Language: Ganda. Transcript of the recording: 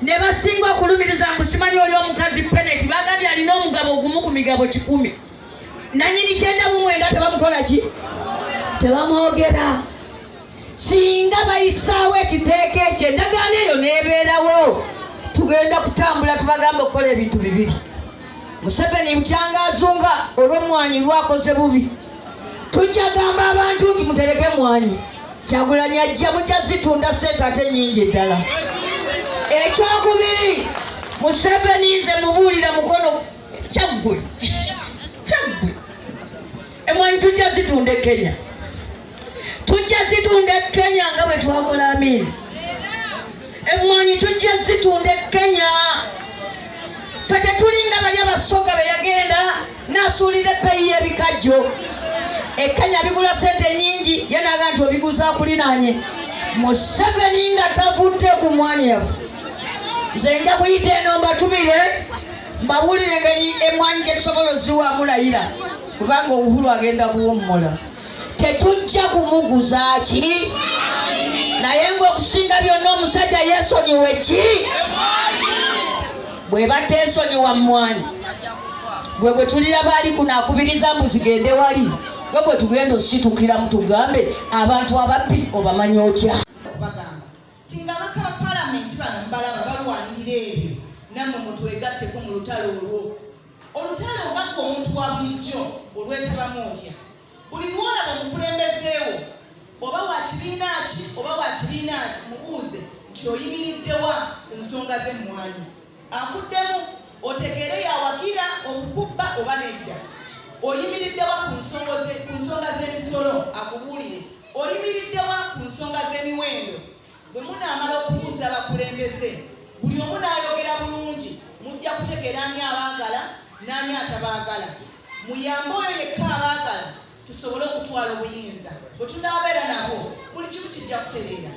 Ne basinga okulumiriza ngusimanyi oli omukazi peneti bagambye alina omugabo ogumu ku migabo 10. Nanyini 9 tebamukola ki? Tebamwogera. Singa bayisaawo ekiteeko ekyo endagaano eyo neebeerawo, tugenda kutambula tubagamba okukola ebintu bibiri. Museveni bukyangazunga olw'omwanyi lwakoze bubi. Tujja gamba abantu nti mutereke mwanyi. Kyagulanyi ajja mujja zitunda sente ate nnyingi ddala. Ekyokubiri, Museveni nze mubuulira mukono kyaggwe. Emwanyi tujja zitunda eKenya. Tujja zitunda eKenya nga bwe twakola Amini. Emwanyi tujja zitunda eKenya. Ffe tetulinga bali abasoga be yagenda n'asuulira ebbeeyi y'ebikajjo. eKenya bigula sente nyingi, ye n'agamba nti obiguza akulinaanye. Museveni nga tavudde ku mwanyi yaffe. Nze nja kuyita eno mbatumire mbawulire engeri emwanyi gye tusobola oziwaamu layira, kubanga Uhuru agenda kuwummula. Tetujja kumuguza ki? Naye ng'okusinga byonna omusajja yeesonyiwe ki? Bwe bateesonyiwa mwanyi, gwe tulira baali kunaakubiriza mbu zigende wali, gwe tugenda ositukira mutugambe abantu ababbi obamanyi otya. Namwe mutwegatteko mu lutalo olwo. Olutalo obanga omuntu wa bulijjo olwetabamu otya. Buli lwolaba omukulembezeewo oba wa kibiina ki oba wa kibiina ki mubuuze nti oyimiriddewa ku nsonga z'emmwanyi. Akuddemu otegere yawagira okukubba oba nedda. Oyimiriddewa ku nsonga z'emisolo akubuulire. Oyimiriddewa ku nsonga z'emiwendo. Bwe munaamala okubuuza abakulembeze, buli omu n'ayogera bulungi, mujja kutegeera ani abaagala n'ani atabaagala. Muyambe oyo yekka abaagala tusobole okutwala obuyinza. Bwe tunaabeera nabo buli kimu kijja kutereera.